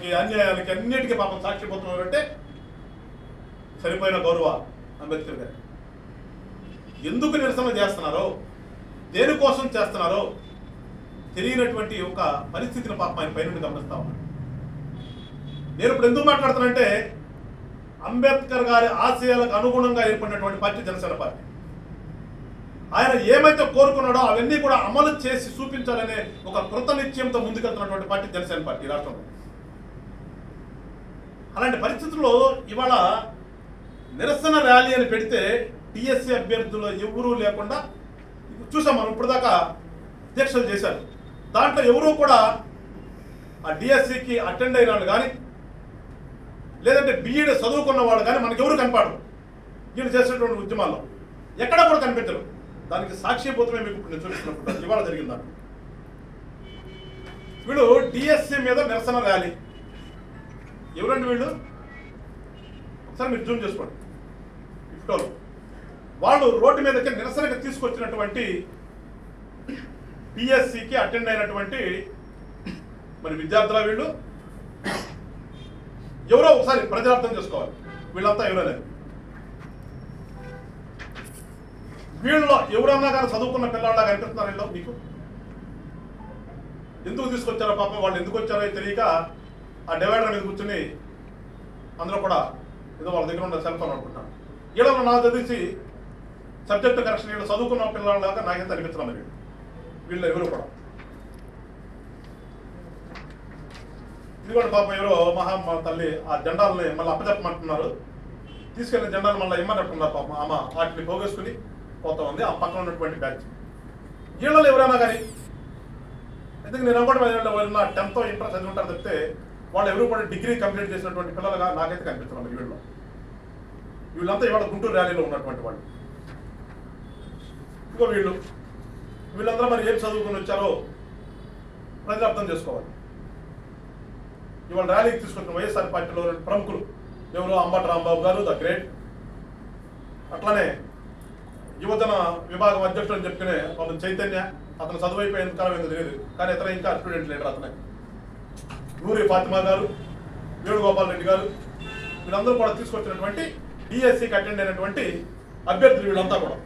అక్రమాలకి అన్యాయాలకి అన్నిటికీ పాపం సాక్షిపోతున్నారు అంటే సరిపోయిన గౌరవ అంబేద్కర్ గారు. ఎందుకు నిరసన చేస్తున్నారో, దేనికోసం చేస్తున్నారో తెలియనటువంటి ఒక పరిస్థితిని పాపం ఆయన పైనుండి గమనిస్తా ఉన్నాను. నేను ఇప్పుడు ఎందుకు మాట్లాడుతానంటే, అంబేద్కర్ గారి ఆశయాలకు అనుగుణంగా ఏర్పడినటువంటి పార్టీ జనసేన పార్టీ. ఆయన ఏమైతే కోరుకున్నాడో అవన్నీ కూడా అమలు చేసి చూపించాలనే ఒక కృత నిశ్చయంతో ముందుకెళ్తున్నటువంటి పార్టీ జనసేన పార్టీ రాష్ట్రంలో. అలాంటి పరిస్థితుల్లో ఇవాళ నిరసన ర్యాలీ అని పెడితే టీఎస్సీ అభ్యర్థులు ఎవరూ లేకుండా చూసాం మనం. ఇప్పుడు దాకా దీక్షలు చేశారు. దాంట్లో ఎవరూ కూడా ఆ డిఎస్సికి అటెండ్ అయిన వాళ్ళు కానీ, లేదంటే బీఈడీ చదువుకున్న వాళ్ళు కానీ మనకెవరు కనపడరు. వీళ్ళు చేసినటువంటి ఉద్యమాల్లో ఎక్కడా కూడా కనిపించరు. దానికి సాక్షిభూతమే మీకు ఇప్పుడు నేను చూపిస్తున్నప్పుడు ఇవాళ జరిగిందా. వీళ్ళు డిఎస్సి మీద నిరసన ర్యాలీ. ఎవరండి వీళ్ళు? ఒకసారి మీరు జూమ్ చేసుకోండి. ఇఫ్టోలు వాళ్ళు రోడ్డు మీదకి నిరసనకి తీసుకొచ్చినటువంటి టిఎస్సికి అటెండ్ అయినటువంటి మరి విద్యార్థుల వీళ్ళు ఎవరో ఒకసారి ప్రజలు అర్థం చేసుకోవాలి. వీళ్ళంతా ఎవరనేది, వీళ్ళలో ఎవరన్నా కానీ చదువుకున్న పిల్లల్లాగా అనిపిస్తున్నారు వీళ్ళు మీకు? ఎందుకు తీసుకొచ్చారో పాపం, వాళ్ళు ఎందుకు వచ్చారో తెలియక ఆ డివైడర్ మీద కూర్చుని అందరూ కూడా ఏదో వాళ్ళ దగ్గర ఉన్న సెల్ ఫోన్ అనుకుంటున్నాను. వీళ్ళలో నాకు తెలిసి సబ్జెక్టు కరెక్షన్ వీళ్ళు చదువుకున్న పిల్లలాగా నాకైతే అనిపిస్తున్నారు వీళ్ళు ఎవరు కూడా. ఇది కూడా పాపం ఎవరో మహా తల్లి ఆ జెండాలని మళ్ళీ అప్పచెప్పమంటున్నారు. తీసుకెళ్ళిన జెండాలు మళ్ళీ ఇమ్మన్నట్టున్నారు పాపం. ఆమె వాటిని పోగేసుకుని పోతా ఉంది ఆ పక్కన ఉన్నటువంటి బ్యాచ్. వీళ్ళలో ఎవరైనా కానీ ఎందుకు నేను అనుకోవడం ఎవరైనా 10th ఇంటర్ చదివి ఉంటారు తప్పితే వాళ్ళు ఎవరు కూడా డిగ్రీ కంప్లీట్ చేసినటువంటి పిల్లలుగా నాకైతే కనిపిస్తున్నారు వీళ్ళు. వీళ్ళంతా ఇవాళ గుంటూరు ర్యాలీలో ఉన్నటువంటి వాళ్ళు. ఇంకో వీళ్ళందరూ మరి ఏం చదువుకుని వచ్చారో ప్రజలు అర్థం చేసుకోవాలి. ఇవాళ ర్యాలీకి తీసుకొచ్చిన వైఎస్ఆర్ పార్టీలో ప్రముఖులు ఎవరు? అంబటి రాంబాబు గారు ద గ్రేట్, అట్లానే యువజన విభాగం అధ్యక్షుడు అని చెప్పుకునే అతను చైతన్య, అతను చదువు అయిపోయేంత కాలం ఏందో తెలియదు కానీ ఇతర ఇంకా స్టూడెంట్ లీడర్ అతనే. నూరి ఫాతిమా గారు, వేణుగోపాల్ రెడ్డి గారు, వీళ్ళందరూ కూడా తీసుకొచ్చినటువంటి డిఎస్సికి అటెండ్ అయినటువంటి అభ్యర్థులు వీళ్ళంతా కూడా.